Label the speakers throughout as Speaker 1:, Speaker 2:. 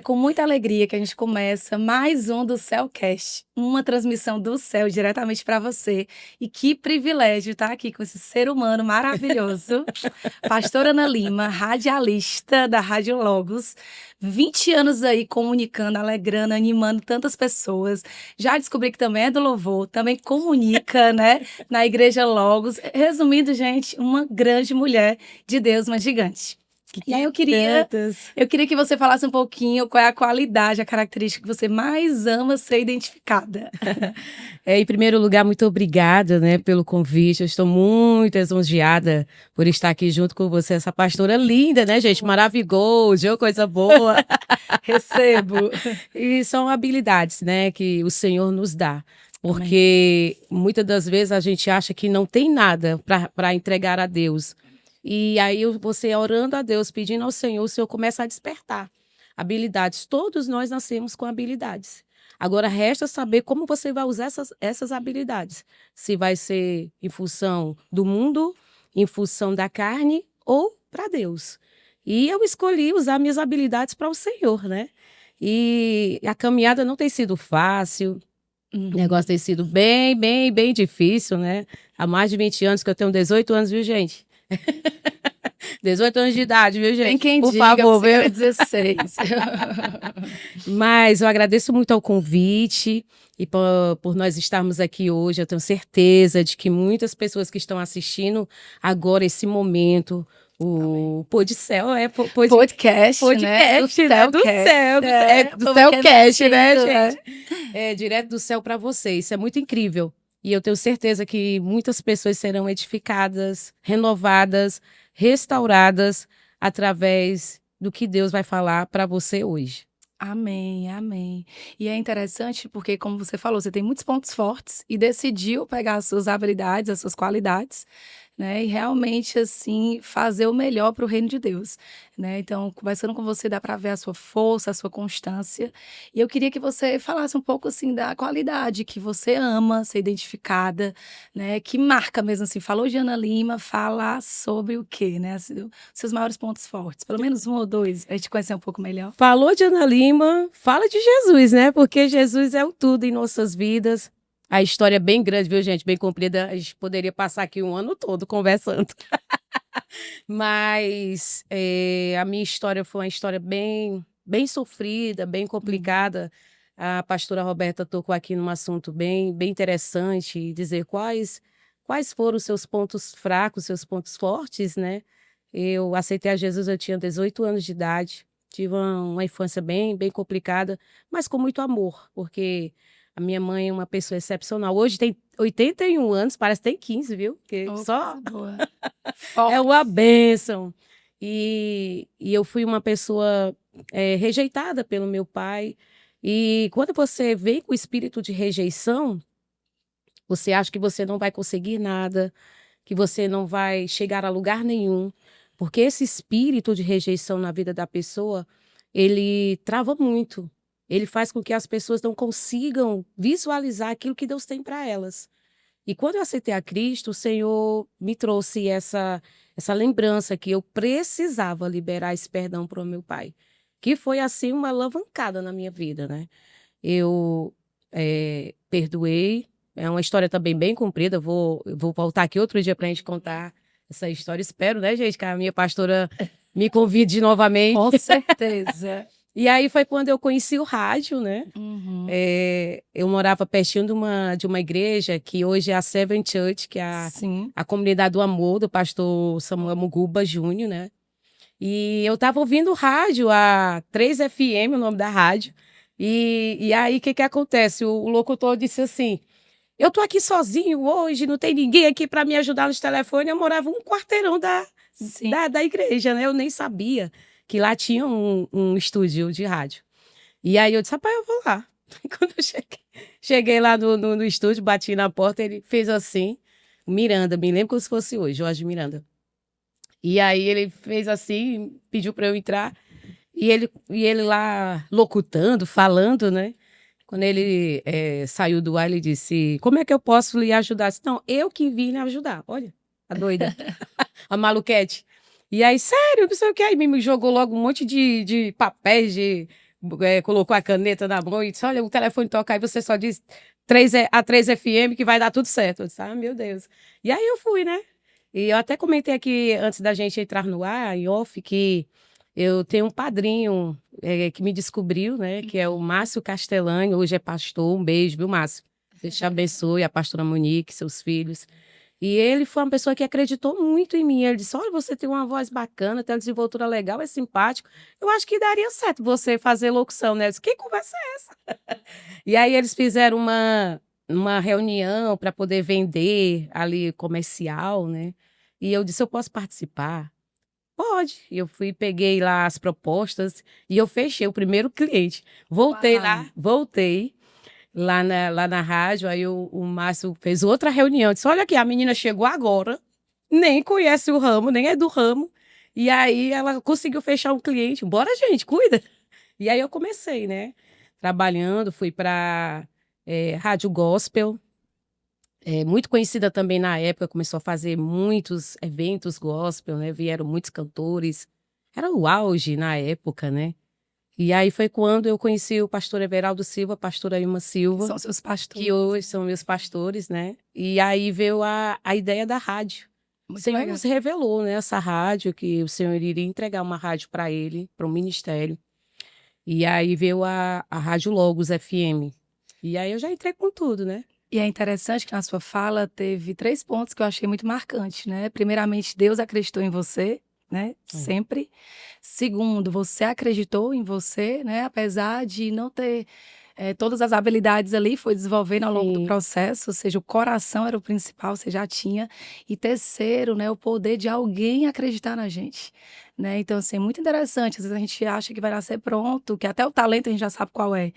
Speaker 1: É com muita alegria que a gente começa mais um do Céucast, uma transmissão do céu diretamente para você. E que privilégio estar aqui com esse ser humano maravilhoso, Pastora Ana Lima, radialista da Rádio Logos, 20 anos aí comunicando, alegrando, animando tantas pessoas. Já descobri que também é do louvor, também comunica, né, na Igreja Logos. Resumindo, gente, uma grande mulher de Deus, uma gigante. E aí eu queria que você falasse um pouquinho qual é a qualidade, a característica que você mais ama ser identificada.
Speaker 2: Em primeiro lugar, muito obrigada, né, pelo convite. Eu estou muito lisonjeada por estar aqui junto com você, essa pastora linda, né, gente? Maravilhosa, coisa boa.
Speaker 1: Recebo.
Speaker 2: E são habilidades, né, que o Senhor nos dá. Porque muitas das vezes a gente acha que não tem nada para entregar a Deus. E aí você orando a Deus, pedindo ao Senhor, o Senhor começa a despertar habilidades. Todos nós nascemos com habilidades. Agora resta saber como você vai usar essas habilidades. Se vai ser em função do mundo, em função da carne ou para Deus. E eu escolhi usar minhas habilidades para o Senhor, né? E a caminhada não tem sido fácil. O negócio tem sido bem difícil, né? Há mais de 20 anos que eu tenho 18 anos, viu, gente? 18 anos de idade, viu, gente?
Speaker 1: Tem quem
Speaker 2: Por
Speaker 1: diga,
Speaker 2: favor,
Speaker 1: você
Speaker 2: viu?
Speaker 1: é 16.
Speaker 2: Mas eu agradeço muito ao convite e por nós estarmos aqui hoje. Eu tenho certeza de que muitas pessoas que estão assistindo agora esse momento, o Podicel
Speaker 1: Podcast, né?
Speaker 2: do céu, do Céucast, né, gente? É direto do céu para você. Isso é muito incrível. E eu tenho certeza que muitas pessoas serão edificadas, renovadas, restauradas através do que Deus vai falar para você hoje.
Speaker 1: Amém, amém. E é interessante porque, como você falou, você tem muitos pontos fortes e decidiu pegar as suas habilidades, as suas qualidades, né? E realmente, assim, fazer o melhor para o reino de Deus, né? Então, conversando com você, dá para ver a sua força, a sua constância. E eu queria que você falasse um pouco, assim, da qualidade que você ama ser identificada, né? Que marca mesmo, assim. Falou de Ana Lima, fala sobre o quê, né? Assim, seus maiores pontos fortes. Pelo menos um ou dois, para a gente conhecer um pouco melhor.
Speaker 2: Falou de Ana Lima, fala de Jesus, né? Porque Jesus é o tudo em nossas vidas. A história é bem grande, viu, gente? Bem comprida. A gente poderia passar aqui um ano todo conversando. Mas a minha história foi uma história bem sofrida, bem complicada. A pastora Roberta tocou aqui num assunto bem interessante, dizer quais foram os seus pontos fracos, seus pontos fortes, né? Eu aceitei a Jesus, eu tinha 18 anos de idade. Tive uma infância bem complicada, mas com muito amor, porque a minha mãe é uma pessoa excepcional. Hoje tem 81 anos, parece que tem 15, viu? Porque só
Speaker 1: boa.
Speaker 2: é uma bênção. E eu fui uma pessoa rejeitada pelo meu pai. E quando você vem com o espírito de rejeição, você acha que você não vai conseguir nada, que você não vai chegar a lugar nenhum. Porque esse espírito de rejeição na vida da pessoa, ele trava muito. Ele faz com que as pessoas não consigam visualizar aquilo que Deus tem para elas. E quando eu aceitei a Cristo, o Senhor me trouxe essa lembrança que eu precisava liberar esse perdão para o meu pai. Que foi, assim, uma alavancada na minha vida, né? Eu perdoei. É uma história também bem comprida. Eu vou voltar aqui outro dia para a gente contar essa história. Espero, né, gente, que a minha pastora me convide novamente.
Speaker 1: Com certeza.
Speaker 2: E aí foi quando eu conheci o rádio, né?
Speaker 1: Uhum.
Speaker 2: Eu morava pertinho de uma igreja que hoje é a Seven Church, que é a comunidade do amor do pastor Samuel Muguba Júnior, né? E eu estava ouvindo o rádio, a 3FM, o nome da rádio. E aí, o que acontece? O locutor disse assim, eu tô aqui sozinho hoje, não tem ninguém aqui para me ajudar nos telefones. Eu morava um quarteirão da igreja, né? Eu nem sabia que lá tinha um estúdio de rádio. E aí eu disse, rapaz, eu vou lá. Quando eu cheguei lá no estúdio, bati na porta, ele fez assim, Miranda, me lembro como se fosse hoje, Jorge Miranda. E aí ele fez assim, pediu para eu entrar, e ele lá locutando, falando, né? Quando ele saiu do ar, ele disse, como é que eu posso lhe ajudar? Eu disse, não, eu que vim lhe ajudar. Olha, a doida, a maluquete. E aí, sério, não sei o que. Aí me jogou logo um monte de papéis, de colocou a caneta na mão e disse, olha, o telefone toca, aí você só diz a 3 FM que vai dar tudo certo. Eu disse, meu Deus. E aí eu fui, né? E eu até comentei aqui, antes da gente entrar no ar, em off, que eu tenho um padrinho que me descobriu, né? Que é o Márcio Castellani, hoje é pastor. Um beijo, viu, Márcio? Deus te abençoe, a pastora Monique, seus filhos. E ele foi uma pessoa que acreditou muito em mim. Ele disse, olha, você tem uma voz bacana, tem uma desenvoltura legal, é simpático. Eu acho que daria certo você fazer locução, né? Eu disse, que conversa é essa? E aí eles fizeram uma reunião para poder vender ali comercial, né? E eu disse, eu posso participar? Pode. E eu fui, peguei lá as propostas e eu fechei o primeiro cliente. Voltei lá na rádio, aí o Márcio fez outra reunião, disse, olha aqui, a menina chegou agora, nem conhece o ramo, nem é do ramo, e aí ela conseguiu fechar um cliente, bora gente, cuida. E aí eu comecei, né, trabalhando, fui para Rádio Gospel, muito conhecida também na época, começou a fazer muitos eventos gospel, né, vieram muitos cantores, era o auge na época, né. E aí foi quando eu conheci o pastor Everaldo Silva, a pastora Ilma Silva.
Speaker 1: São seus pastores.
Speaker 2: Que hoje são meus pastores, né? E aí veio a ideia da rádio. O Senhor nos revelou, né, essa rádio, que o Senhor iria entregar uma rádio para ele, para o ministério. E aí veio a Rádio Logos FM. E aí eu já entrei com tudo, né?
Speaker 1: E é interessante que na sua fala teve 3 pontos que eu achei muito marcantes, né? Primeiramente, Deus acreditou em você, né? Sempre. Segundo, você acreditou em você, né? Apesar de não ter todas as habilidades ali, foi desenvolvendo ao longo do processo, ou seja, o coração era o principal, você já tinha. E terceiro, né? O poder de alguém acreditar na gente. Né? Então, assim, é muito interessante. Às vezes a gente acha que vai nascer pronto, que até o talento a gente já sabe qual é.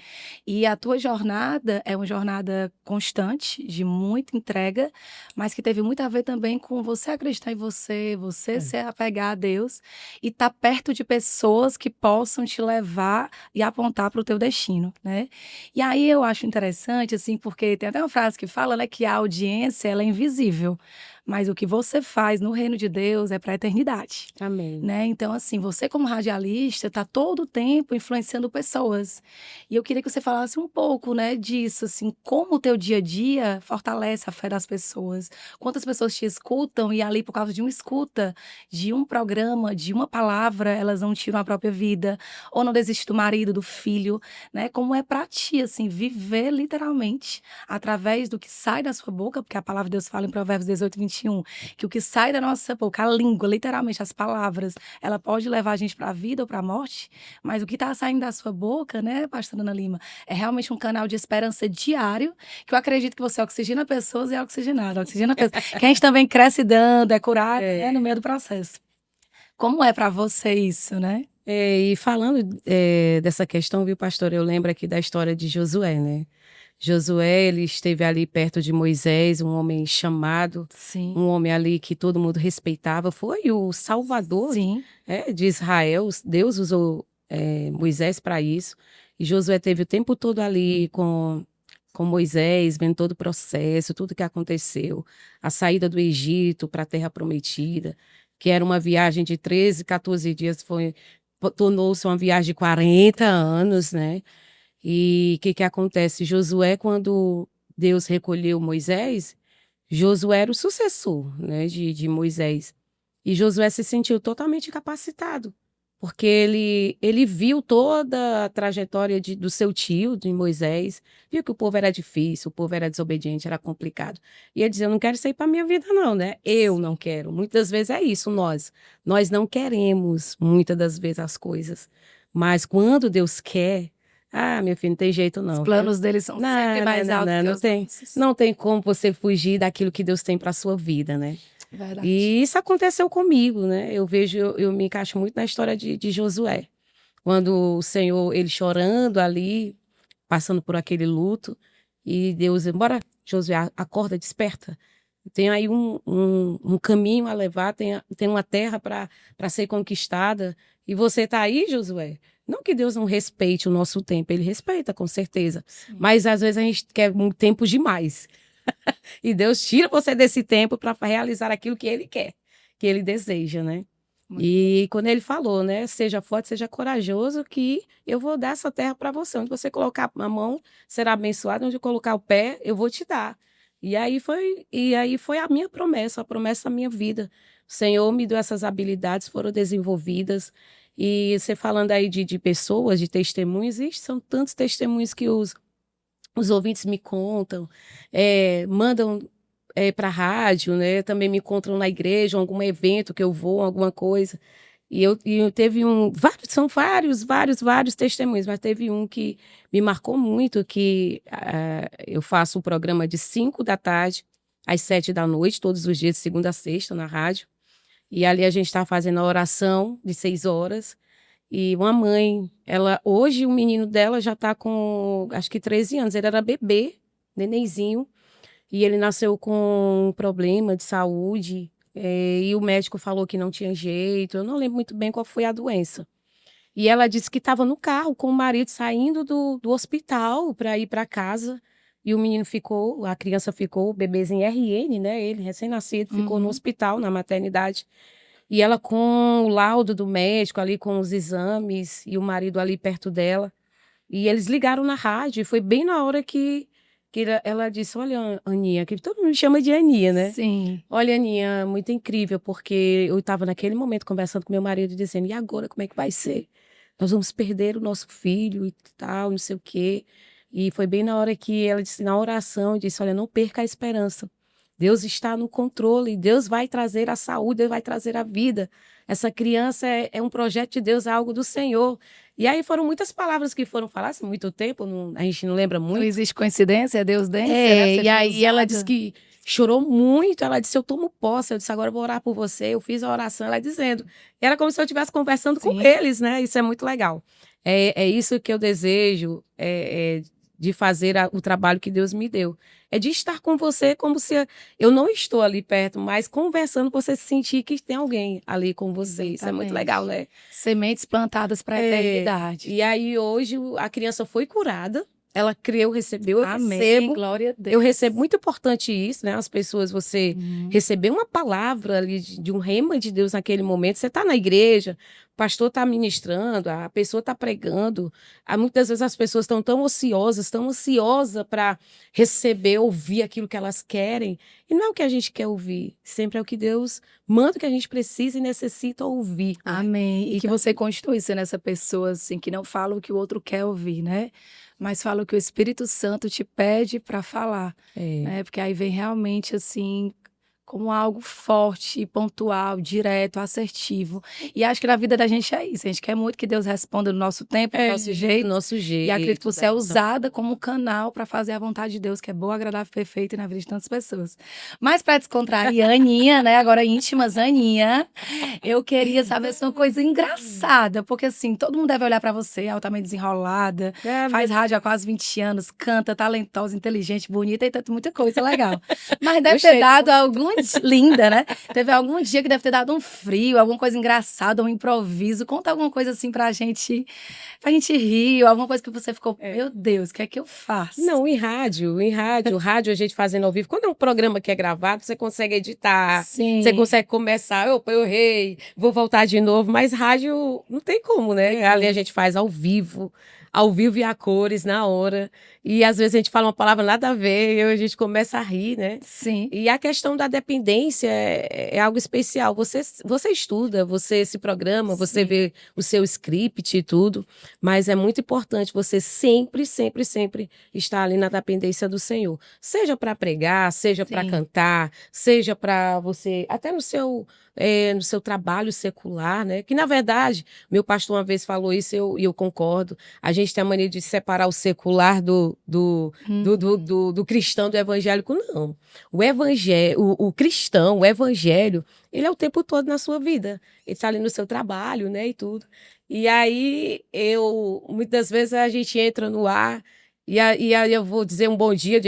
Speaker 1: E a tua jornada é uma jornada constante, de muita entrega, mas que teve muito a ver também com você acreditar em você, você se apegar a Deus e estar perto de pessoas que possam te levar e apontar para o teu destino, né? E aí eu acho interessante, assim, porque tem até uma frase que fala, né, que a audiência, ela é invisível. Mas o que você faz no reino de Deus é para a eternidade.
Speaker 2: Amém.
Speaker 1: Né? Então, assim, você como radialista está todo o tempo influenciando pessoas. E eu queria que você falasse um pouco, né, disso, assim, como o teu dia a dia fortalece a fé das pessoas. Quantas pessoas te escutam e ali, por causa de uma escuta, de um programa, de uma palavra, elas não tiram a própria vida, ou não desistem do marido, do filho, né? Como é para ti, assim, viver literalmente através do que sai da sua boca, porque a palavra de Deus fala em Provérbios 18:21, que o que sai da nossa boca, a língua, literalmente, as palavras, ela pode levar a gente para a vida ou para a morte, mas o que está saindo da sua boca, né, pastora Ana Lima, é realmente um canal de esperança diário, que eu acredito que você oxigena pessoas e é oxigenado, oxigena pessoas, que a gente também cresce dando, é curado, né, no meio do processo. Como é para você isso, né?
Speaker 2: E falando dessa questão, viu, pastor, eu lembro aqui da história de Josué, né? Josué, ele esteve ali perto de Moisés, um homem chamado,
Speaker 1: Sim.
Speaker 2: um homem ali que todo mundo respeitava, foi o salvador de Israel. Deus usou Moisés para isso, e Josué teve o tempo todo ali com Moisés, vendo todo o processo, tudo que aconteceu, a saída do Egito para a Terra Prometida, que era uma viagem de 13, 14 dias, tornou-se uma viagem de 40 anos, né? E o que acontece? Josué, quando Deus recolheu Moisés, Josué era o sucessor, né, de Moisés. E Josué se sentiu totalmente capacitado, porque ele viu toda a trajetória do seu tio, de Moisés, viu que o povo era difícil, o povo era desobediente, era complicado. E ele dizia, eu não quero isso aí para minha vida não, né? Eu não quero. Muitas vezes é isso, nós não queremos, muitas das vezes, as coisas. Mas quando Deus quer, meu filho, não tem jeito não.
Speaker 1: Os planos deles são sempre mais altos que os
Speaker 2: não tem como você fugir daquilo que Deus tem para sua vida, né?
Speaker 1: Verdade.
Speaker 2: E isso aconteceu comigo, né? Eu me encaixo muito na história de Josué. Quando o Senhor, ele chorando ali, passando por aquele luto, e Deus, bora, Josué, acorda, desperta. Tem aí um caminho a levar, tem uma terra para ser conquistada. E você está aí, Josué? Não que Deus não respeite o nosso tempo, ele respeita, com certeza. Sim. Mas às vezes a gente quer um tempo demais. E Deus tira você desse tempo para realizar aquilo que ele quer, que ele deseja, né? E quando ele falou, né, seja forte, seja corajoso, que eu vou dar essa terra para você. Onde você colocar a mão, será abençoado. Onde eu colocar o pé, eu vou te dar. E aí foi a minha promessa, a promessa da minha vida. O Senhor me deu essas habilidades, foram desenvolvidas. E você falando aí de pessoas, de testemunhos, são tantos testemunhos que os ouvintes me contam, mandam para a rádio, né? Também me encontram na igreja, algum evento que eu vou, alguma coisa. E eu teve são vários testemunhos, mas teve um que me marcou muito, que eu faço um programa de 5 da tarde às 7 da noite, todos os dias, de segunda a sexta, na rádio. E ali a gente está fazendo a oração de 6 horas. E uma mãe, hoje o menino dela já está com, acho que 13 anos, ele era bebê, nenenzinho, e ele nasceu com um problema de saúde, e o médico falou que não tinha jeito, eu não lembro muito bem qual foi a doença. E ela disse que estava no carro com o marido saindo do hospital para ir para casa, e o menino ficou, a criança ficou, o bebezinho RN, né, ele recém-nascido, ficou no hospital, na maternidade. E ela com o laudo do médico ali, com os exames, e o marido ali perto dela. E eles ligaram na rádio, e foi bem na hora que ela disse, olha, Aninha, que todo mundo me chama de Aninha, né?
Speaker 1: Sim.
Speaker 2: Olha, Aninha, muito incrível, porque eu estava naquele momento conversando com meu marido, dizendo, e agora, como é que vai ser? Nós vamos perder o nosso filho e tal, não sei o quê. E foi bem na hora que ela disse, na oração, disse, olha, não perca a esperança. Deus está no controle, Deus vai trazer a saúde, Deus vai trazer a vida. Essa criança é um projeto de Deus, é algo do Senhor. E aí foram muitas palavras que foram faladas, há muito tempo, a gente não lembra muito.
Speaker 1: Não existe coincidência, é Deus dentro, né?
Speaker 2: E aí ela disse que chorou muito, ela disse, eu tomo posse, eu disse, agora eu vou orar por você. Eu fiz a oração, ela dizendo. Era como se eu estivesse conversando com eles, né? Isso é muito legal. É isso que eu desejo, de fazer o trabalho que Deus me deu. É de estar com você como se eu não estou ali perto, mas conversando, você sentir que tem alguém ali com você. Isso é muito legal, né?
Speaker 1: Sementes plantadas para a eternidade.
Speaker 2: E aí hoje a criança foi curada. Ela creu, recebeu, eu
Speaker 1: Amém,
Speaker 2: recebo.
Speaker 1: glória a Deus.
Speaker 2: Eu recebo, muito importante isso, né? As pessoas, você receber uma palavra ali de um rema de Deus naquele momento. Você está na igreja, o pastor está ministrando, a pessoa está pregando. Muitas vezes as pessoas estão tão ansiosas para receber, ouvir aquilo que elas querem. E não é o que a gente quer ouvir, sempre é o que Deus manda, que a gente precisa e necessita ouvir.
Speaker 1: Amém. E que você continue sendo essa pessoa, assim, que não fala o que o outro quer ouvir, né? Mas fala o que o Espírito Santo te pede para falar, né? Porque aí vem realmente assim como algo forte, pontual, direto, assertivo. E acho que na vida da gente é isso. A gente quer muito que Deus responda no nosso tempo, no nosso jeito.
Speaker 2: Do nosso jeito.
Speaker 1: E acredito que você é usada como canal para fazer a vontade de Deus, que é boa, agradável, perfeita na vida de tantas pessoas. Mas para descontrair, Aninha, né? Agora íntimas, Aninha, eu queria saber se é uma coisa engraçada, porque assim, todo mundo deve olhar para você, altamente desenrolada, faz rádio há quase 20 anos, canta, talentosa, inteligente, bonita e tanto muita coisa legal. Mas deve ter dado algum linda, né? Teve algum dia que deve ter dado um frio, alguma coisa engraçada, um improviso. Conta alguma coisa assim pra gente rir, ou alguma coisa que você ficou, meu Deus, o que é que eu faço?
Speaker 2: Não, em rádio a gente fazendo ao vivo. Quando é um programa que é gravado, você consegue editar, você consegue começar, eu errei, vou voltar de novo, mas rádio não tem como, né? Ali a gente faz ao vivo e a cores, na hora. E às vezes a gente fala uma palavra nada a ver, e a gente começa a rir, né?
Speaker 1: Sim.
Speaker 2: E a questão da dependência é algo especial. Você estuda, você se programa, você vê o seu script e tudo, mas é muito importante você sempre, sempre, sempre estar ali na dependência do Senhor. Seja para pregar, seja para cantar, seja para você, até no seu trabalho secular, né? Que, na verdade, meu pastor uma vez falou isso e eu concordo. A gente tem a mania de separar o secular do cristão do evangélico. Não. O cristão, o evangelho, ele é o tempo todo na sua vida. Ele está ali no seu trabalho, né? E tudo. E aí, muitas vezes a gente entra no ar. E aí eu vou dizer um bom dia,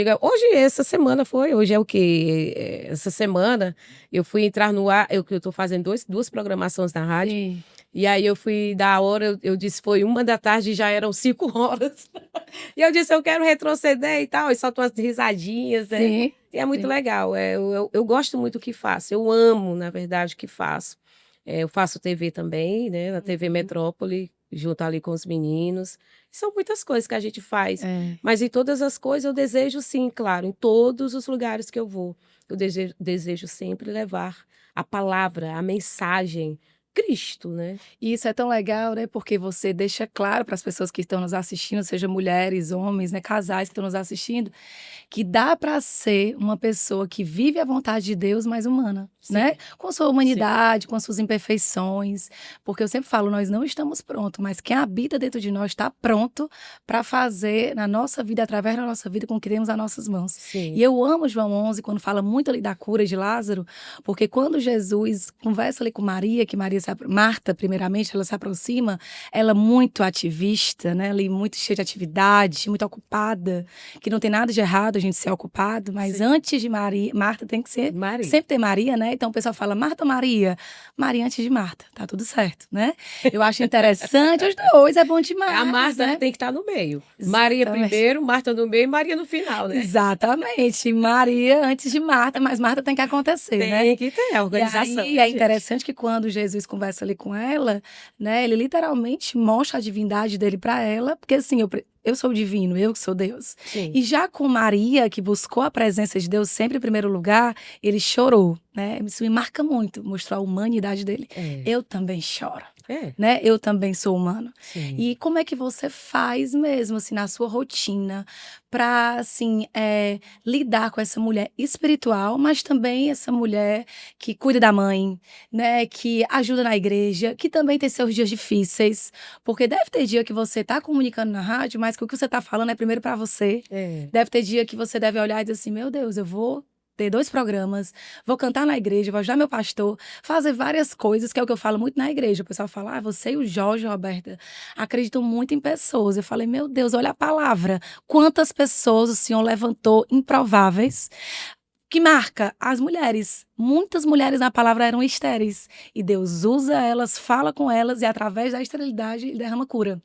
Speaker 2: hoje é o quê? Essa semana eu fui entrar no ar, eu estou fazendo duas programações na rádio, e aí eu fui dar a hora, eu disse, foi 1 da tarde e já eram 5 horas, e eu disse, eu quero retroceder e tal, e solto umas risadinhas, né? E é muito legal, eu gosto muito do que faço, eu amo, na verdade, o que faço. Eu faço TV também, né? Na TV Metrópole, junto ali com os meninos. São muitas coisas que a gente faz. Mas em todas as coisas eu desejo, sim, claro, em todos os lugares que eu vou. Eu desejo sempre levar a palavra, a mensagem, Cristo, né?
Speaker 1: E isso é tão legal, né? Porque você deixa claro para as pessoas que estão nos assistindo, seja mulheres, homens, né, casais que estão nos assistindo, que dá para ser uma pessoa que vive a vontade de Deus, mas humana, né? Com sua humanidade, com suas imperfeições. Porque eu sempre falo, nós não estamos prontos, mas quem habita dentro de nós está pronto para fazer na nossa vida, através da nossa vida, com o que temos as nossas mãos.
Speaker 2: Sim.
Speaker 1: E eu amo João 11, quando fala muito ali da cura de Lázaro, porque quando Jesus conversa ali com Maria, que Marta, primeiramente, ela se aproxima, ela muito ativista, né? Ali muito cheia de atividade, muito ocupada, que não tem nada de errado a gente ser ocupado, mas antes de Maria, Marta tem que ser, sempre tem Maria, né? Então o pessoal fala Marta ou Maria? Maria antes de Marta, tá tudo certo, né? Eu acho interessante, os dois é bom demais.
Speaker 2: A Marta, né? Tem que estar no meio. Maria primeiro, Marta no meio e Maria no final, né?
Speaker 1: Exatamente, Maria antes de Marta, mas Marta tem que acontecer, né?
Speaker 2: Tem que ter a organização.
Speaker 1: E é interessante que quando Jesus conversa ali com ela, né, ele literalmente mostra a divindade dele para ela, porque assim, eu sou divino, eu que sou Deus.
Speaker 2: Sim.
Speaker 1: E já com Maria, que buscou a presença de Deus sempre em primeiro lugar, ele chorou, né? Isso me marca muito, mostrou a humanidade dele. Eu também choro. Né? Eu também sou humano.
Speaker 2: Sim.
Speaker 1: E como é que você faz mesmo, assim, na sua rotina, para, assim, lidar com essa mulher espiritual, mas também essa mulher que cuida da mãe, né? Que ajuda na igreja, que também tem seus dias difíceis, porque deve ter dia que você tá comunicando na rádio, mas que o que você tá falando é primeiro para você. Deve ter dia que você deve olhar e dizer assim, meu Deus, eu vou ter 2 programas, vou cantar na igreja, vou ajudar meu pastor, fazer várias coisas, que é o que eu falo muito na igreja. O pessoal fala, você e o Jorge, Roberta, acreditam muito em pessoas. Eu falei, meu Deus, olha a palavra. Quantas pessoas o Senhor levantou improváveis, que marca as mulheres. Muitas mulheres na palavra eram estéreis. E Deus usa elas, fala com elas, e através da esterilidade, ele derrama cura.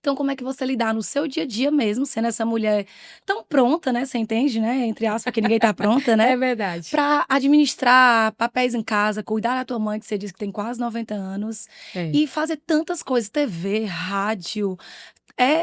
Speaker 1: Então, como é que você lidar no seu dia a dia mesmo, sendo essa mulher tão pronta, né? Você entende, né? Entre aspas, porque ninguém tá pronta, né?
Speaker 2: É verdade.
Speaker 1: Pra administrar papéis em casa, cuidar da tua mãe, que você diz que tem quase 90 anos. E fazer tantas coisas, TV, rádio,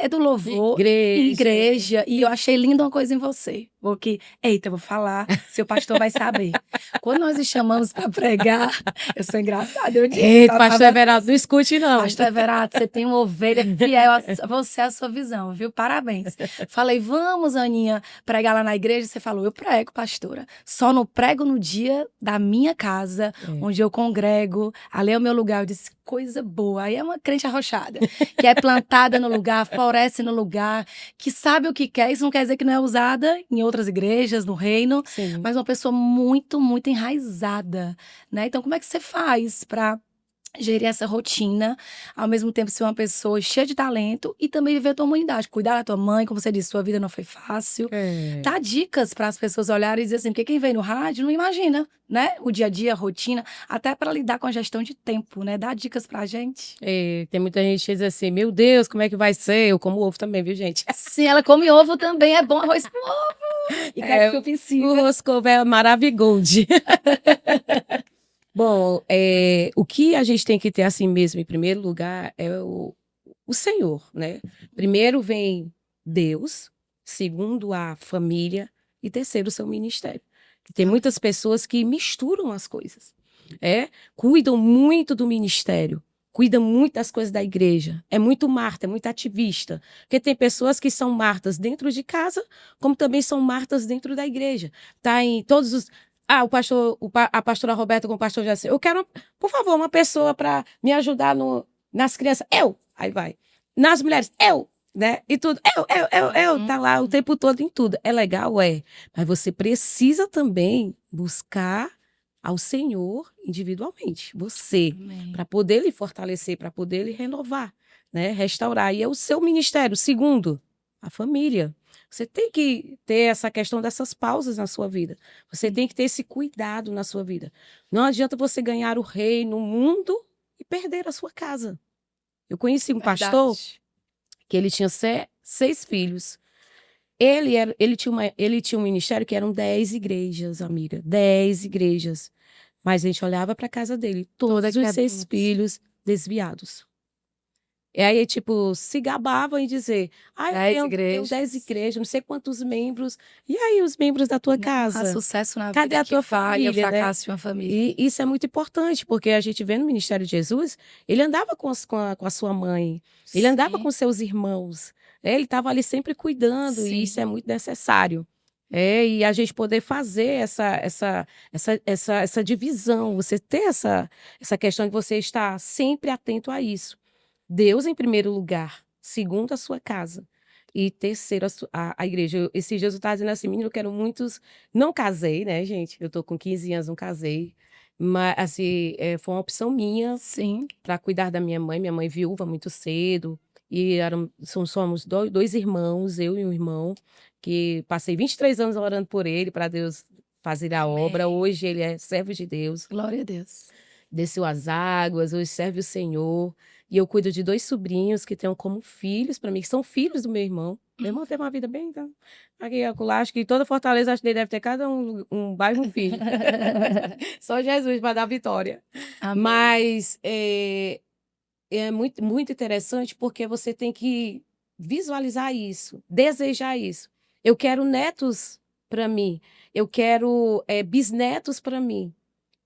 Speaker 1: do louvor, igreja. E eu achei linda uma coisa em você. Porque, eita, eu vou falar, seu pastor vai saber. Quando nós nos chamamos para pregar, eu sou engraçada, eu disse.
Speaker 2: Eita, pastor Everaldo, não escute não.
Speaker 1: Pastor Everaldo, você tem uma ovelha fiel a você, a sua visão, viu? Parabéns. Falei, vamos, Aninha, pregar lá na igreja. Você falou, eu prego, pastora. Só não prego no dia da minha casa, onde eu congrego. Ali é o meu lugar. Eu disse, coisa boa. Aí é uma crente arrochada, que é plantada no lugar, floresce no lugar, que sabe o que quer. Isso não quer dizer que não é usada em outras igrejas, no reino, mas uma pessoa muito, muito enraizada, né? Então, como é que você faz para gerir essa rotina, ao mesmo tempo ser uma pessoa cheia de talento e também viver a tua humanidade, cuidar da tua mãe, como você disse, sua vida não foi fácil. Dá dicas para as pessoas olharem e dizer assim, porque quem vem no rádio não imagina, né? O dia a dia, a rotina, até para lidar com a gestão de tempo, né? Dá dicas pra gente.
Speaker 2: Tem muita gente que diz assim, meu Deus, como é que vai ser? Eu como ovo também, viu, gente?
Speaker 1: Sim, ela come ovo também, é bom arroz com ovo. E ketchup
Speaker 2: o arroz com ovo é maravigold. Bom, o que a gente tem que ter assim mesmo, em primeiro lugar, é o Senhor, né? Primeiro vem Deus, segundo a família e terceiro o seu ministério. Tem muitas pessoas que misturam as coisas, cuidam muito do ministério, cuidam muito das coisas da igreja, é muito Marta, é muito ativista, porque tem pessoas que são Martas dentro de casa, como também são Martas dentro da igreja. Tá em todos os... a pastora Roberta com o pastor Jacir. Eu quero, por favor, uma pessoa para me ajudar nas crianças. Aí vai. Nas mulheres, né? E tudo. Tá lá o tempo todo em tudo. É legal, mas você precisa também buscar ao Senhor individualmente. Você, para poder lhe fortalecer, para poder lhe renovar, né? Restaurar. E é o seu ministério. Segundo, a família. Você tem que ter essa questão dessas pausas na sua vida. Você tem que ter esse cuidado na sua vida. Não adianta você ganhar o reino, o mundo e perder a sua casa. Eu conheci um pastor que ele tinha 6 filhos. Ele tinha um ministério que eram 10 igrejas, amiga. 10 igrejas. Mas a gente olhava para a casa dele, todos os 6 filhos desviados. E aí, tipo, se gabavam em dizer, eu tenho 10 igrejas, não sei quantos membros. E aí, os membros da tua casa?
Speaker 1: Há sucesso na
Speaker 2: Cadê
Speaker 1: vida
Speaker 2: a tua família,
Speaker 1: o fracasso de uma família.
Speaker 2: E isso é muito importante, porque a gente vê no Ministério de Jesus, ele andava com a sua mãe, ele andava com seus irmãos, ele estava ali sempre cuidando, e isso é muito necessário. E a gente poder fazer essa divisão, você ter essa questão de você estar sempre atento a isso. Deus em primeiro lugar, segundo a sua casa, e terceiro a igreja. Esses dias eu estava dizendo assim, menino, eu quero muitos... Não casei, né, gente? Eu tô com 15 anos, não casei. Mas, assim, foi uma opção minha para cuidar da minha mãe viúva muito cedo. E somos 2 irmãos, eu e um irmão, que passei 23 anos orando por ele, para Deus fazer a obra. Hoje ele é servo de Deus.
Speaker 1: Glória a Deus. Desceu
Speaker 2: as águas, hoje serve o Senhor. E eu cuido de 2 sobrinhos que tenho como filhos para mim, que são filhos do meu irmão. Meu irmão teve uma vida bem... Então, aqui, acho que toda Fortaleza, acho que deve ter cada um bairro, um filho. Só Jesus para dar vitória. Amém. Mas é muito, muito interessante porque você tem que visualizar isso, desejar isso. Eu quero netos para mim. Eu quero bisnetos para mim.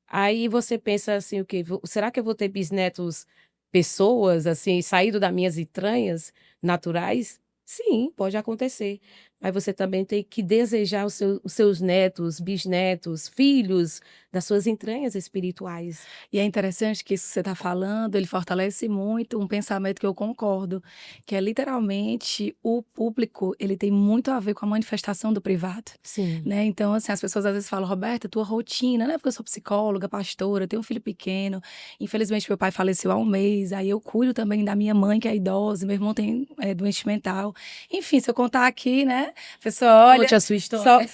Speaker 2: Aí você pensa assim, o quê? Será que eu vou ter bisnetos, pessoas, assim, saído das minhas entranhas naturais? Sim, pode acontecer. Mas você também tem que desejar os seus netos, bisnetos, filhos das suas entranhas espirituais.
Speaker 1: E é interessante que isso que você está falando, ele fortalece muito um pensamento que eu concordo, que é literalmente o público, ele tem muito a ver com a manifestação do privado.
Speaker 2: Sim.
Speaker 1: Né? Então, assim, as pessoas às vezes falam, Roberta, tua rotina, né? Porque eu sou psicóloga, pastora, tenho um filho pequeno. Infelizmente, meu pai faleceu há um mês, aí eu cuido também da minha mãe, que é idosa, meu irmão tem doente mental. Enfim, se eu contar aqui, né? A pessoa olha,
Speaker 2: conte a sua história.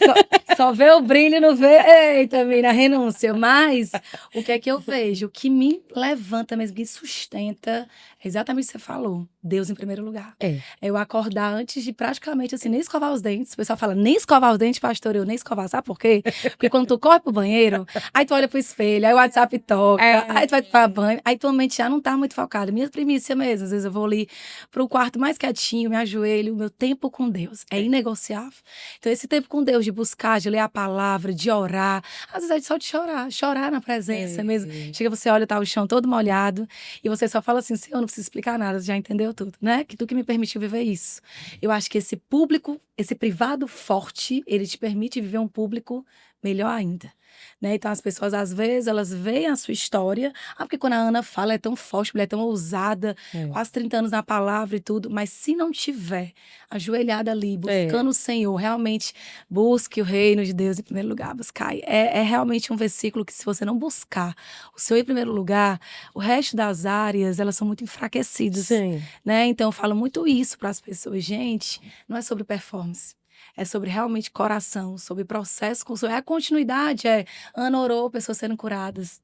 Speaker 1: Só vê o brilho e não vê, eita, mina, renúncia. Mas o que é que eu vejo? O que me levanta mesmo, que sustenta, é exatamente o que você falou. Deus em primeiro lugar. É eu acordar antes de praticamente, assim, nem escovar os dentes. O pessoal fala, nem escovar os dentes, pastor, eu nem escovar. Sabe por quê? Porque quando tu corre pro banheiro, aí tu olha pro espelho, aí o WhatsApp toca, aí tu vai pra banho, aí tua mente já não tá muito focada. Minha primícia mesmo, às vezes eu vou ali pro quarto mais quietinho, me ajoelho, meu tempo com Deus é inegociável. Então esse tempo com Deus, de buscar, de ler a palavra, de orar, às vezes é só de chorar na presença mesmo. Chega, você olha, tá o chão todo molhado, e você só fala assim, Senhor, não precisa explicar nada, você já entendeu tudo, né? Que tu que me permitiu viver isso. Eu acho que esse público, esse privado forte, ele te permite viver um público melhor ainda. Né? Então as pessoas às vezes elas veem a sua história, porque quando a Ana fala é tão forte, ela é tão ousada, quase 30 anos na palavra e tudo, mas se não tiver ajoelhada ali, buscando o Senhor, realmente busque o reino de Deus em primeiro lugar, buscar. É realmente um versículo que se você não buscar o Senhor em primeiro lugar, o resto das áreas, elas são muito enfraquecidas. Né? Então eu falo muito isso para as pessoas, gente, não é sobre performance. É sobre realmente coração, sobre processo, é a continuidade, Ana orou, pessoas sendo curadas.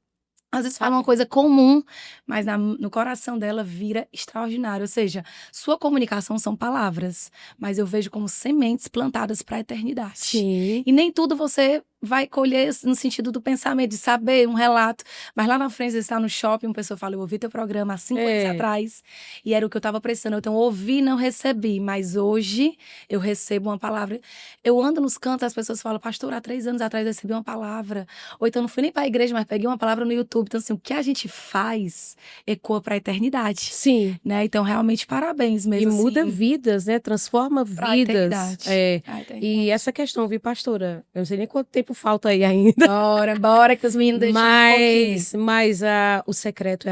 Speaker 1: Às vezes fala uma coisa comum, mas no coração dela vira extraordinário. Ou seja, sua comunicação são palavras, mas eu vejo como sementes plantadas para a eternidade.
Speaker 2: Sim.
Speaker 1: E nem tudo você vai colher no sentido do pensamento, de saber um relato. Mas lá na frente, você está no shopping, uma pessoa fala, eu ouvi teu programa há 5 anos atrás, e era o que eu estava precisando. Então, eu ouvi e não recebi, mas hoje eu recebo uma palavra. Eu ando nos cantos, as pessoas falam, pastor, há 3 anos atrás eu recebi uma palavra. Ou então, não fui nem para a igreja, mas peguei uma palavra no YouTube. Então, assim, o que a gente faz ecoa para a eternidade.
Speaker 2: Sim.
Speaker 1: Né? Então, realmente, parabéns mesmo.
Speaker 2: E muda vidas, né? Transforma vidas. E essa questão, viu, pastora? Eu não sei nem quanto tempo falta aí ainda.
Speaker 1: Bora que os meninos deixam um pouquinho.
Speaker 2: Mas o secreto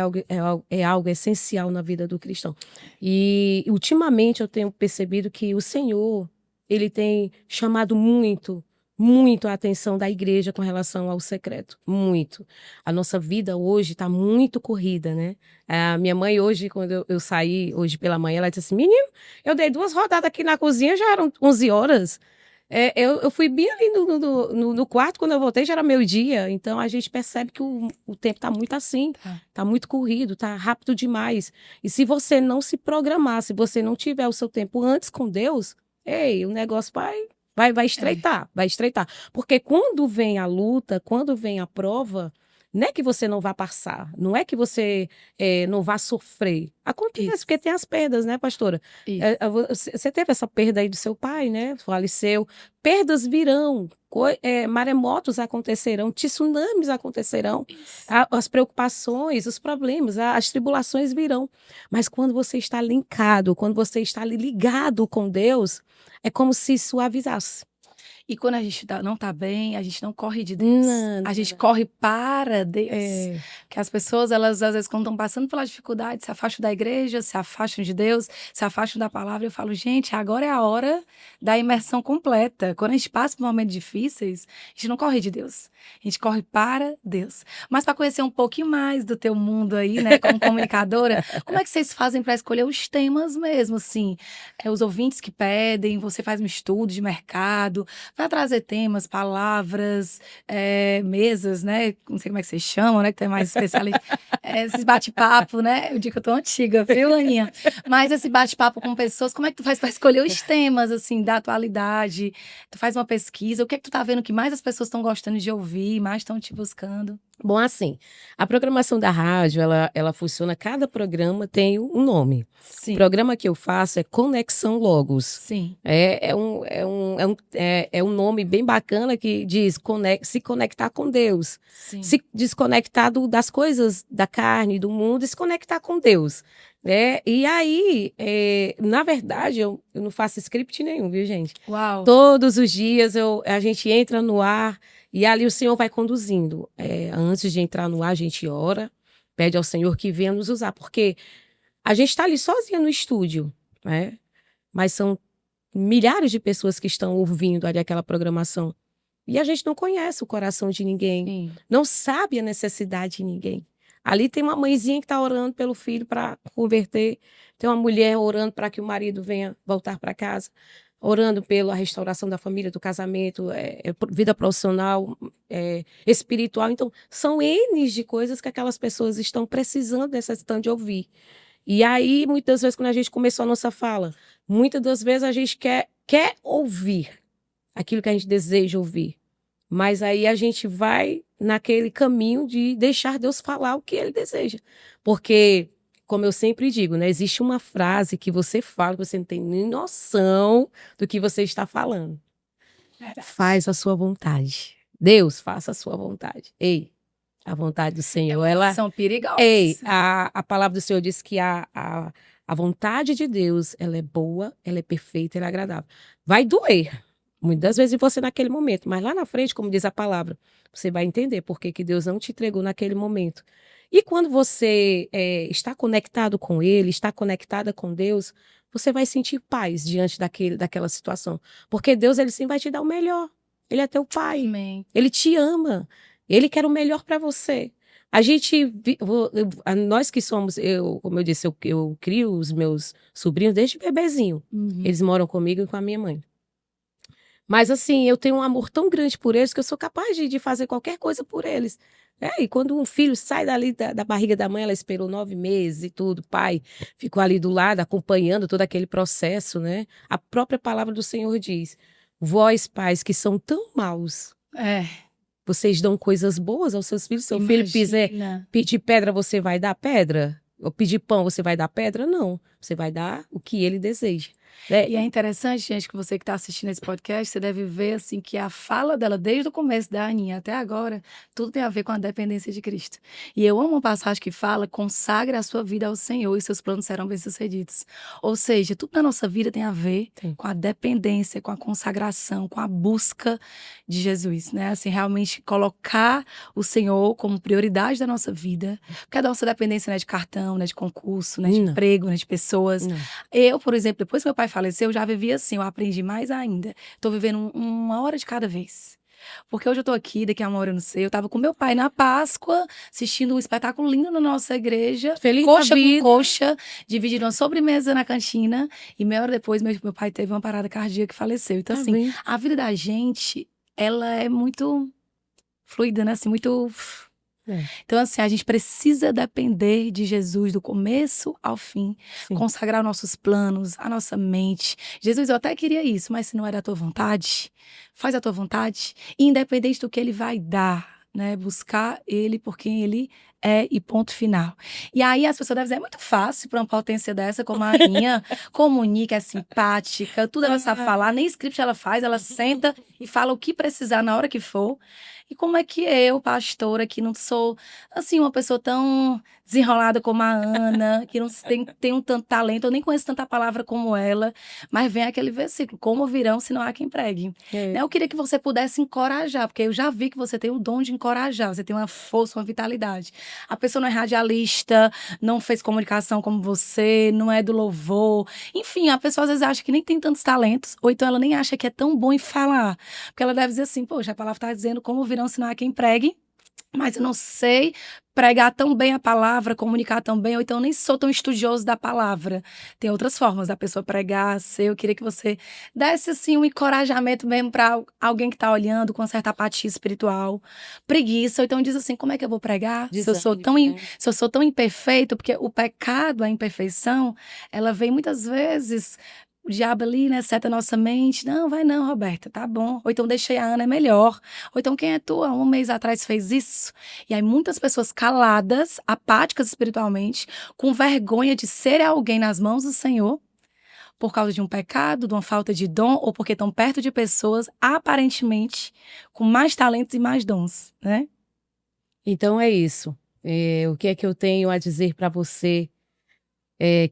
Speaker 2: é algo essencial na vida do cristão. E ultimamente eu tenho percebido que o Senhor, ele tem chamado muito a atenção da igreja com relação ao secreto. Muito. A nossa vida hoje está muito corrida, né? A minha mãe hoje, quando eu saí hoje pela manhã, ela disse assim, menino, eu dei 2 rodadas aqui na cozinha, já eram 11 horas. Eu fui bem ali no quarto, quando eu voltei já era meio-dia, então a gente percebe que o tempo está muito assim, está muito corrido, está rápido demais. E se você não se programar, se você não tiver o seu tempo antes com Deus, o negócio vai estreitar, vai estreitar. Porque quando vem a luta, quando vem a prova, Não é que você não vá passar, não é que você não vá sofrer. Acontece, porque tem as perdas, né, pastora? Você teve essa perda aí do seu pai, né? Faleceu. Perdas virão, maremotos acontecerão, tsunamis acontecerão, as preocupações, os problemas, as tribulações virão. Mas quando você está linkado, quando você está ligado com Deus, é como se suavizasse.
Speaker 1: E quando a gente não tá bem, a gente não corre de Deus. A gente corre para Deus. Porque as pessoas, elas às vezes, quando estão passando pela dificuldade, se afastam da igreja, se afastam de Deus, se afastam da palavra. Eu falo, gente, agora é a hora da imersão completa. Quando a gente passa por momentos difíceis, a gente não corre de Deus. A gente corre para Deus. Mas para conhecer um pouquinho mais do teu mundo aí, né, como comunicadora, como é que vocês fazem para escolher os temas mesmo, assim? Os ouvintes que pedem, você faz um estudo de mercado, para trazer temas, palavras, mesas, né? Não sei como é que vocês chamam, né? Que tem mais especialista. Esses bate-papo, né? Eu digo que eu tô antiga, viu, Aninha? Mas esse bate-papo com pessoas, como é que tu faz para escolher os temas, assim, da atualidade? Tu faz uma pesquisa, o que é que tu tá vendo que mais as pessoas estão gostando de ouvir, mais estão te buscando?
Speaker 2: Bom, assim, a programação da rádio, ela funciona, cada programa tem um nome.
Speaker 1: Sim.
Speaker 2: O programa que eu faço é Conexão Logos.
Speaker 1: Sim.
Speaker 2: É um nome bem bacana que diz se conectar com Deus.
Speaker 1: Sim.
Speaker 2: Se desconectar das coisas da carne, do mundo, e se conectar com Deus. E aí, na verdade, eu não faço script nenhum, viu, gente?
Speaker 1: Uau!
Speaker 2: Todos os dias a gente entra no ar e ali o Senhor vai conduzindo. Antes de entrar no ar, a gente ora, pede ao Senhor que venha nos usar, porque a gente está ali sozinha no estúdio, né? Mas são milhares de pessoas que estão ouvindo ali aquela programação. E a gente não conhece o coração de ninguém,
Speaker 1: Sim.
Speaker 2: Não sabe a necessidade de ninguém. Ali tem uma mãezinha que está orando pelo filho para converter, tem uma mulher orando para que o marido venha voltar para casa, orando pela restauração da família, do casamento, vida profissional, espiritual. Então, são N de coisas que aquelas pessoas estão precisando, necessitando de ouvir. E aí, muitas vezes, quando a gente começou a nossa fala, muitas das vezes a gente quer ouvir aquilo que a gente deseja ouvir. Mas aí a gente vai naquele caminho de deixar Deus falar o que Ele deseja. Porque, como eu sempre digo, né, existe uma frase que você fala, que você não tem nem noção do que você está falando. Faz a sua vontade. Deus, faça a sua vontade. Ei, a vontade do Senhor,
Speaker 1: são perigosas.
Speaker 2: Ei, a palavra do Senhor diz que a vontade de Deus, ela é boa, ela é perfeita, ela é agradável. Vai doer, muitas vezes em você naquele momento, mas lá na frente, como diz a palavra, você vai entender por que Deus não te entregou naquele momento. E quando você está conectado com Ele, está conectada com Deus, você vai sentir paz diante daquela situação. Porque Deus, Ele sim vai te dar o melhor. Ele é teu Pai.
Speaker 1: Amém.
Speaker 2: Ele te ama. Ele quer o melhor para você. Nós que somos, como eu disse, eu crio os meus sobrinhos desde bebezinho.
Speaker 1: Uhum.
Speaker 2: Eles moram comigo e com a minha mãe. Mas assim, eu tenho um amor tão grande por eles que eu sou capaz de fazer qualquer coisa por eles. E quando um filho sai dali da barriga da mãe, ela esperou 9 meses e tudo, o pai ficou ali do lado, acompanhando todo aquele processo, né? A própria palavra do Senhor diz: vós, pais, que são tão maus, vocês dão coisas boas aos seus filhos. Seu filho pedir pedra, você vai dar pedra? Ou pedir pão, você vai dar pedra? Não. Você vai dar o que ele deseja.
Speaker 1: E é interessante, gente, que você que está assistindo esse podcast, você deve ver assim que a fala dela, desde o começo da Aninha até agora, tudo tem a ver com a dependência de Cristo. E eu amo uma passagem que fala: consagre a sua vida ao Senhor e seus planos serão bem-sucedidos. Ou seja, tudo na nossa vida tem a ver com a dependência, com a consagração, com a busca de Jesus, né? Assim, realmente colocar o Senhor como prioridade da nossa vida. Porque a nossa dependência não é de cartão, não é de concurso, não é de emprego, não é de pessoas.
Speaker 2: Não.
Speaker 1: Eu, por exemplo, depois que meu pai faleceu, eu já vivi assim, eu aprendi mais ainda. Tô vivendo uma hora de cada vez. Porque hoje eu tô aqui, daqui a uma hora eu não sei. Eu tava com meu pai na Páscoa, assistindo um espetáculo lindo na nossa igreja.
Speaker 2: Feliz
Speaker 1: coxa
Speaker 2: com
Speaker 1: coxa, dividindo uma sobremesa na cantina. E meia hora depois, meu pai teve uma parada cardíaca e faleceu. Então, assim, a vida da gente, ela é muito fluida, né? Assim, muito... Então, assim, a gente precisa depender de Jesus do começo ao fim, consagrar nossos planos, a nossa mente. Jesus, eu até queria isso, mas se não é da tua vontade, faz a tua vontade. E independente do que ele vai dar, né? Buscar ele por quem ele é e ponto final. E aí as pessoas devem dizer, é muito fácil para uma potência dessa como a minha, comunica, é simpática, tudo ela sabe falar, nem script ela faz, ela senta e fala o que precisar na hora que for. E como é que eu, pastora, que não sou, assim, uma pessoa tão desenrolada como a Ana, que não tem um tanto talento, eu nem conheço tanta palavra como ela, mas vem aquele versículo, como virão se não há quem pregue. Né? Eu queria que você pudesse encorajar, porque eu já vi que você tem o dom de encorajar, você tem uma força, uma vitalidade. A pessoa não é radialista, não fez comunicação como você, não é do louvor. Enfim, a pessoa às vezes acha que nem tem tantos talentos, ou então ela nem acha que é tão bom em falar. Porque ela deve dizer assim, poxa, a palavra está dizendo como virão se não há quem pregue, mas eu não sei pregar tão bem a palavra, comunicar tão bem, ou então eu nem sou tão estudioso da palavra. Tem outras formas da pessoa pregar, ser. Eu queria que você desse assim um encorajamento mesmo para alguém que está olhando com certa apatia espiritual, preguiça, ou então diz assim, como é que eu vou pregar? Se eu sou tão imperfeito, porque o pecado, a imperfeição, ela vem muitas vezes o diabo ali, né, seta a nossa mente. Não, vai não, Roberta, tá bom. Ou então deixei a Ana, é melhor. Ou então quem é tu? Há um mês atrás fez isso. E aí muitas pessoas caladas, apáticas espiritualmente, com vergonha de ser alguém nas mãos do Senhor, por causa de um pecado, de uma falta de dom, ou porque estão perto de pessoas, aparentemente, com mais talentos e mais dons, né?
Speaker 2: Então é isso. O que é que eu tenho a dizer para você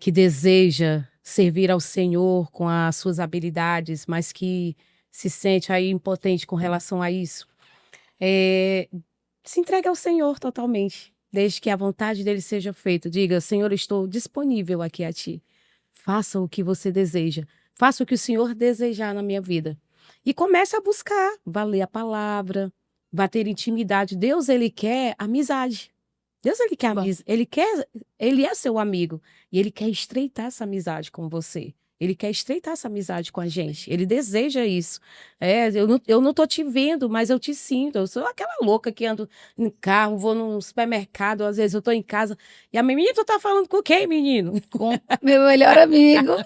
Speaker 2: que deseja servir ao Senhor com as suas habilidades, mas que se sente aí impotente com relação a isso? Se entregue ao Senhor totalmente, desde que a vontade dele seja feita. Diga, Senhor, estou disponível aqui a ti. Faça o que você deseja. Faça o que o Senhor desejar na minha vida. E comece a buscar, vá ler a palavra, vá ter intimidade. Deus, ele quer amizade. Deus, ele é seu amigo e ele quer estreitar essa amizade com você. Ele quer estreitar essa amizade com a gente. Ele deseja isso. Eu não tô te vendo, mas eu te sinto. Eu sou aquela louca que ando em carro, vou no supermercado, às vezes eu tô em casa. E a menina, tu tá falando com quem, menino?
Speaker 1: Com meu melhor amigo.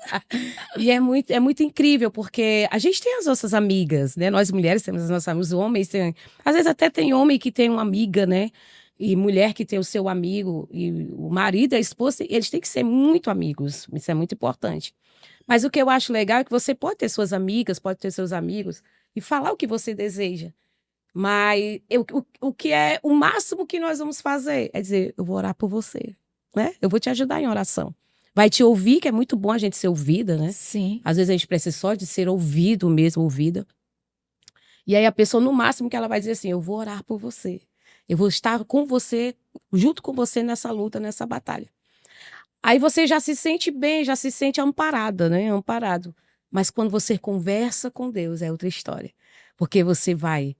Speaker 2: E é muito incrível, porque a gente tem as nossas amigas, né? Nós mulheres temos as nossas amigas, os homens têm. Às vezes até tem homem que tem uma amiga, né? E mulher que tem o seu amigo, e o marido e a esposa, eles têm que ser muito amigos. Isso é muito importante. Mas o que eu acho legal é que você pode ter suas amigas, pode ter seus amigos e falar o que você deseja. Mas o que é o máximo que nós vamos fazer é dizer, eu vou orar por você, né? Eu vou te ajudar em oração. Vai te ouvir, que é muito bom a gente ser ouvida, né?
Speaker 1: Sim.
Speaker 2: Às vezes a gente precisa só de ser ouvido mesmo, ouvida. E aí a pessoa, no máximo, que ela vai dizer assim, eu vou orar por você. Eu vou estar com você, junto com você nessa luta, nessa batalha. Aí você já se sente bem, já se sente amparada, né? Amparado. Mas quando você conversa com Deus, é outra história. Porque você vai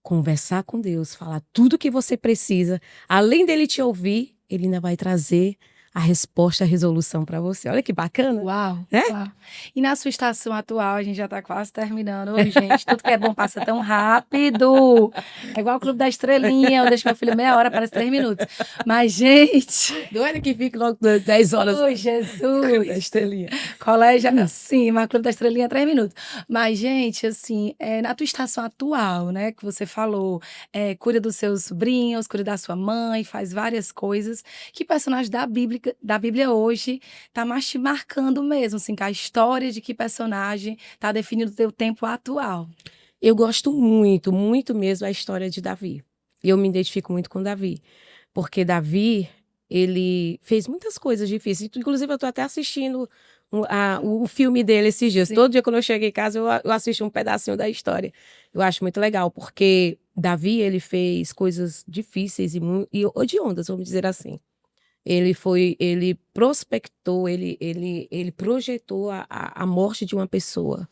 Speaker 2: conversar com Deus, falar tudo o que você precisa. Além dele te ouvir, ele ainda vai trazer a resposta, a resolução para você. Olha que bacana.
Speaker 1: Uau, uau. E na sua estação atual, a gente já está quase terminando. Ô, gente, tudo que é bom passa tão rápido. É igual o Clube da Estrelinha. Eu deixo meu filho meia hora, parece 3 minutos. Mas, gente...
Speaker 2: Doida que fique logo 10 horas.
Speaker 1: Ô, Jesus.
Speaker 2: Clube da Estrelinha.
Speaker 1: Colégio, sim, mas Clube da Estrelinha é 3 minutos. Mas, gente, assim, na tua estação atual, né, que você falou, cuida dos seus sobrinhos, cuida da sua mãe, faz várias coisas. Que personagem da Bíblia hoje tá mais te marcando mesmo, assim, que a história de que personagem tá definindo o teu tempo atual?
Speaker 2: Eu gosto muito, muito mesmo da história de Davi. Eu me identifico muito com Davi, porque Davi, ele fez muitas coisas difíceis. Inclusive, eu estou até assistindo o filme dele esses dias. Sim. Todo dia quando eu chego em casa, eu assisto um pedacinho da história. Eu acho muito legal, porque Davi, ele fez coisas difíceis e odiondas, vamos dizer assim. Ele prospectou, ele projetou a morte de uma pessoa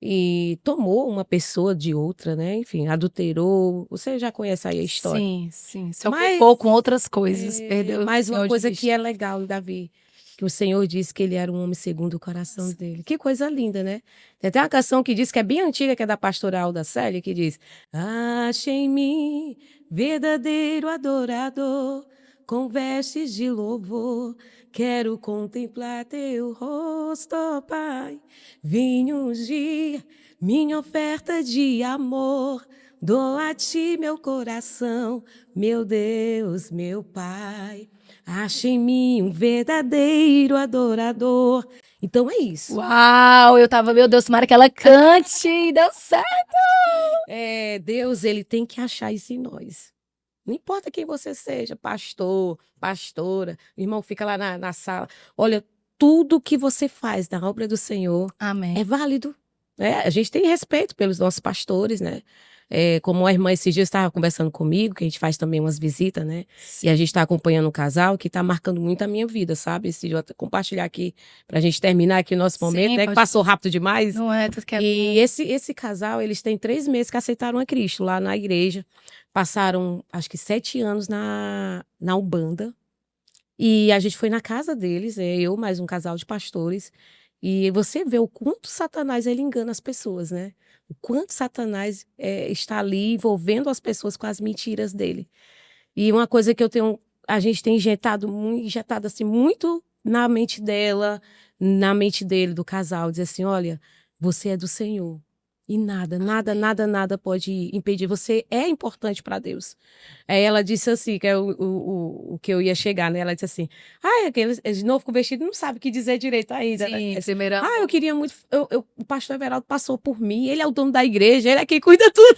Speaker 2: e tomou uma pessoa de outra, né? Enfim, adulterou. Você já conhece aí a história.
Speaker 1: Sim, sim. Se ocupou com outras coisas, perdeu.
Speaker 2: Mas uma coisa que é legal, Davi, que o Senhor disse que ele era um homem segundo o coração dele. Que coisa linda, né? Tem até uma canção que diz, que é bem antiga, que é da pastoral da Célia, que diz: ache em mim verdadeiro adorador, com vestes de louvor, quero contemplar teu rosto, ó Pai. Vim ungir minha oferta de amor, Dou a ti meu coração, meu Deus, meu Pai. Acha em mim um verdadeiro adorador. Então é isso.
Speaker 1: Uau, eu tava, meu Deus, tomara que ela cante e deu certo.
Speaker 2: Deus, ele tem que achar isso em nós. Não importa quem você seja, pastor, pastora, irmão, fica lá na sala. Olha, tudo que você faz na obra do Senhor
Speaker 1: Amém.
Speaker 2: é válido. A gente tem respeito pelos nossos pastores, né? Como a irmã esses dias estava conversando comigo, que a gente faz também umas visitas, né? Sim. E a gente está acompanhando um casal que está marcando muito a minha vida, sabe? Esse dia eu vou compartilhar aqui para a gente terminar aqui o nosso momento, né? Que passou rápido demais.
Speaker 1: Não é, tudo que é
Speaker 2: E esse casal, eles têm 3 meses que aceitaram a Cristo lá na igreja. Passaram, acho que 7 anos na Umbanda. E a gente foi na casa deles, eu mais um casal de pastores. E você vê o quanto Satanás ele engana as pessoas, né? O quanto Satanás está ali envolvendo as pessoas com as mentiras dele. E uma coisa que a gente tem injetado assim, muito na mente dela, na mente dele, do casal, dizer assim, olha, você é do Senhor. E nada pode impedir. Você é importante para Deus. Aí ela disse assim, que é o que eu ia chegar, né? Ela disse assim, aquele de novo com o vestido não sabe o que dizer direito ainda,
Speaker 1: sim,
Speaker 2: né?
Speaker 1: primeira...
Speaker 2: eu queria muito... o pastor Everaldo passou por mim, ele é o dono da igreja, ele é quem cuida tudo.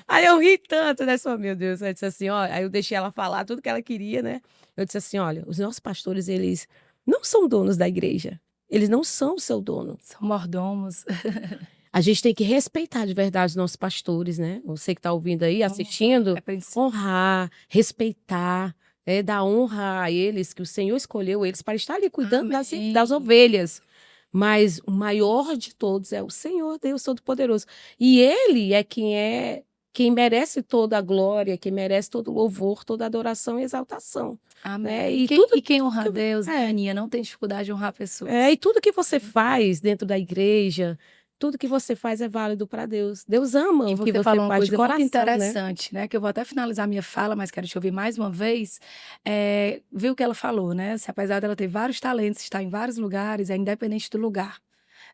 Speaker 2: Aí eu ri tanto, né? Só, meu Deus. Aí eu disse assim, ó, aí eu deixei ela falar tudo que ela queria, né? Eu disse assim, olha, os nossos pastores, eles não são donos da igreja. Eles não são o seu dono.
Speaker 1: São mordomos.
Speaker 2: A gente tem que respeitar de verdade os nossos pastores, né? Você que está ouvindo aí, assistindo, honrar, respeitar, dar honra a eles, que o Senhor escolheu eles para estar ali cuidando das ovelhas. Mas o maior de todos é o Senhor, Deus Todo-Poderoso. E Ele é quem merece toda a glória, quem merece todo o louvor, toda a adoração e exaltação.
Speaker 1: Amém.
Speaker 2: Né?
Speaker 1: E quem honra a Deus, Aninha, não tem dificuldade de honrar pessoas.
Speaker 2: E tudo que você faz dentro da igreja, tudo que você faz é válido para Deus. Deus ama o que você
Speaker 1: falou uma
Speaker 2: faz
Speaker 1: coisa
Speaker 2: de coração,
Speaker 1: muito interessante, né? Que eu vou até finalizar minha fala, mas quero te ouvir mais uma vez. Viu o que ela falou, né? Se, apesar dela ter vários talentos, estar em vários lugares, é independente do lugar,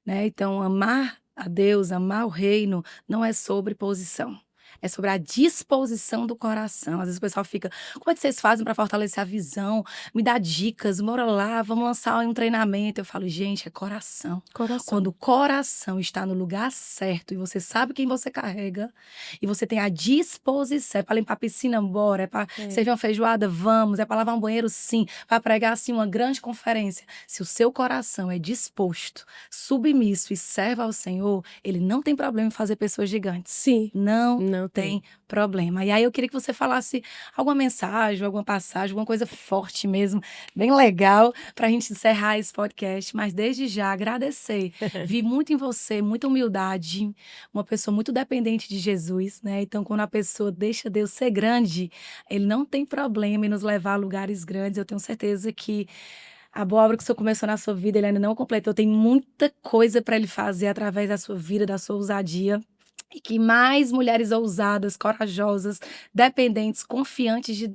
Speaker 1: né? Então, amar a Deus, amar o reino, não é sobre posição. É sobre a disposição do coração. Às vezes o pessoal fica, como é que vocês fazem para fortalecer a visão? Me dá dicas, bora lá, vamos lançar um treinamento. Eu falo, gente, é coração. Quando o coração está no lugar certo e você sabe quem você carrega e você tem a disposição, é para limpar a piscina, bora, é para servir uma feijoada, vamos, é para lavar um banheiro, sim, para pregar, assim, uma grande conferência. Se o seu coração é disposto, submisso e serve ao Senhor, ele não tem problema em fazer pessoas gigantes.
Speaker 2: Sim.
Speaker 1: Não tem problema. E aí eu queria que você falasse alguma mensagem, alguma passagem, alguma coisa forte mesmo, bem legal, para a gente encerrar esse podcast. Mas desde já agradecer. Vi muito em você, muita humildade, uma pessoa muito dependente de Jesus, né? Então, quando a pessoa deixa Deus ser grande, ele não tem problema em nos levar a lugares grandes. Eu tenho certeza que a boa obra que o Senhor começou na sua vida, ele ainda não completou. Tem muita coisa para ele fazer através da sua vida, da sua ousadia. E que mais mulheres ousadas, corajosas, dependentes, confiantes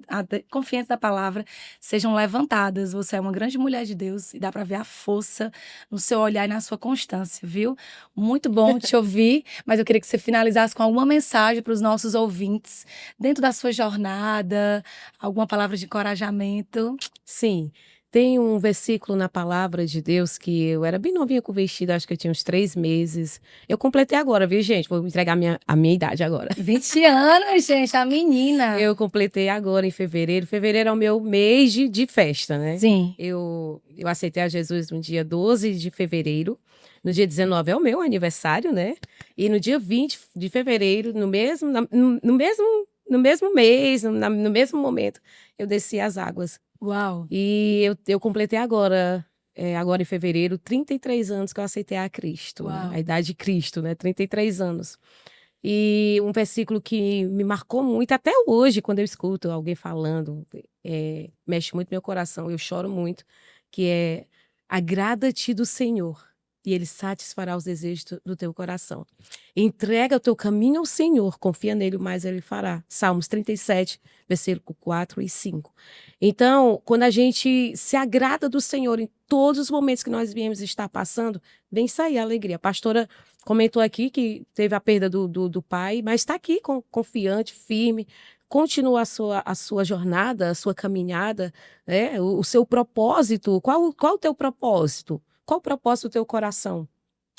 Speaker 1: da palavra, sejam levantadas. Você é uma grande mulher de Deus e dá para ver a força no seu olhar e na sua constância, viu? Muito bom te ouvir, mas eu queria que você finalizasse com alguma mensagem para os nossos ouvintes, dentro da sua jornada, alguma palavra de encorajamento.
Speaker 2: Sim. Tem um versículo na palavra de Deus que eu era bem novinha com o vestido, acho que eu tinha uns 3 meses. Eu completei agora, viu, gente? Vou entregar a minha idade agora.
Speaker 1: 20 anos, gente, a menina.
Speaker 2: Eu completei agora em fevereiro. Fevereiro é o meu mês de festa, né?
Speaker 1: Sim.
Speaker 2: Eu aceitei a Jesus no dia 12 de fevereiro. No dia 19 é o meu aniversário, né? E no dia 20 de fevereiro, no mesmo mês, no mesmo momento, eu desci as águas.
Speaker 1: Uau!
Speaker 2: E eu completei agora em fevereiro, 33 anos que eu aceitei a Cristo, né? A idade de Cristo, né? 33 anos. E um versículo que me marcou muito, até hoje, quando eu escuto alguém falando, mexe muito meu coração, eu choro muito, que é: agrada-te do Senhor, e Ele satisfará os desejos do teu coração. Entrega o teu caminho ao Senhor, confia nele, o mais Ele fará. Salmos 37, versículo 4 e 5. Então, quando a gente se agrada do Senhor em todos os momentos que nós viemos estar passando, vem sair a alegria. A pastora comentou aqui que teve a perda do pai, mas está aqui confiante, firme, continua a sua jornada, a sua caminhada, né? O seu propósito. Qual o teu propósito? Qual o propósito do teu coração?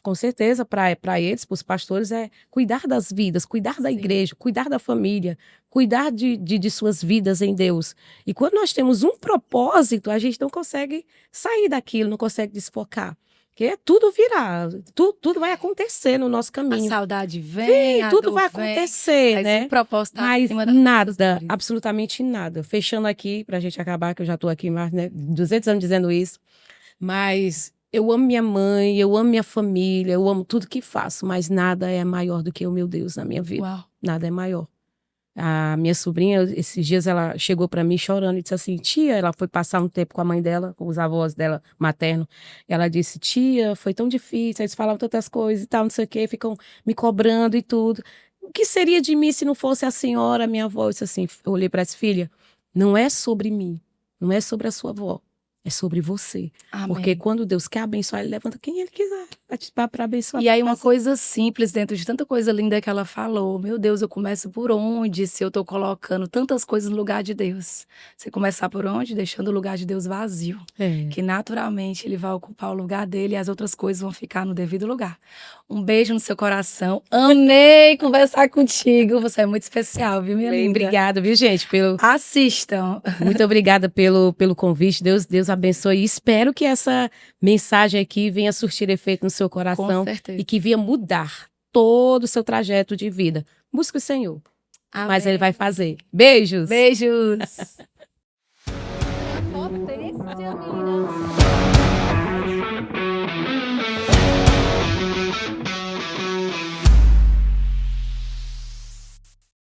Speaker 2: Com certeza, para eles, para os pastores, é cuidar das vidas, cuidar da igreja, cuidar da família, cuidar de suas vidas em Deus. E quando nós temos um propósito, a gente não consegue sair daquilo, não consegue desfocar. Porque tudo virá, tudo vai acontecer no nosso caminho.
Speaker 1: A saudade vem,
Speaker 2: tudo vai acontecer, né?
Speaker 1: O propósito tá
Speaker 2: mas
Speaker 1: acima
Speaker 2: nada, absolutamente nada. Fechando aqui, para a gente acabar, que eu já estou aqui mais, né, 200 anos dizendo isso, mas eu amo minha mãe, eu amo minha família, eu amo tudo que faço, mas nada é maior do que o meu Deus na minha vida.
Speaker 1: Uau.
Speaker 2: Nada é maior. A minha sobrinha, esses dias, ela chegou para mim chorando e disse assim, tia, ela foi passar um tempo com a mãe dela, com os avós dela materno. Ela disse, tia, foi tão difícil, eles falavam tantas coisas e tal, não sei o quê, ficam me cobrando e tudo. O que seria de mim se não fosse a senhora, minha avó? Eu disse assim, eu olhei para essa filha, não é sobre mim, não é sobre a sua avó. É sobre você.
Speaker 1: Amém.
Speaker 2: Porque quando Deus quer abençoar, Ele levanta quem Ele quiser para abençoar.
Speaker 1: E aí uma coisa simples dentro de tanta coisa linda que ela falou. Meu Deus, eu começo por onde se eu estou colocando tantas coisas no lugar de Deus? Você começar por onde? Deixando o lugar de Deus vazio. Que naturalmente Ele vai ocupar o lugar dele e as outras coisas vão ficar no devido lugar. Um beijo no seu coração. Amei conversar contigo. Você é muito especial, viu, minha linda?
Speaker 2: Obrigada, viu, gente?
Speaker 1: Assistam.
Speaker 2: Muito obrigada pelo convite. Deus abençoe. E espero que essa mensagem aqui venha surtir efeito no seu coração.
Speaker 1: Com certeza.
Speaker 2: E que venha mudar todo o seu trajeto de vida. Busque o Senhor.
Speaker 1: Amém.
Speaker 2: Mas Ele vai fazer. Beijos.
Speaker 1: Beijos.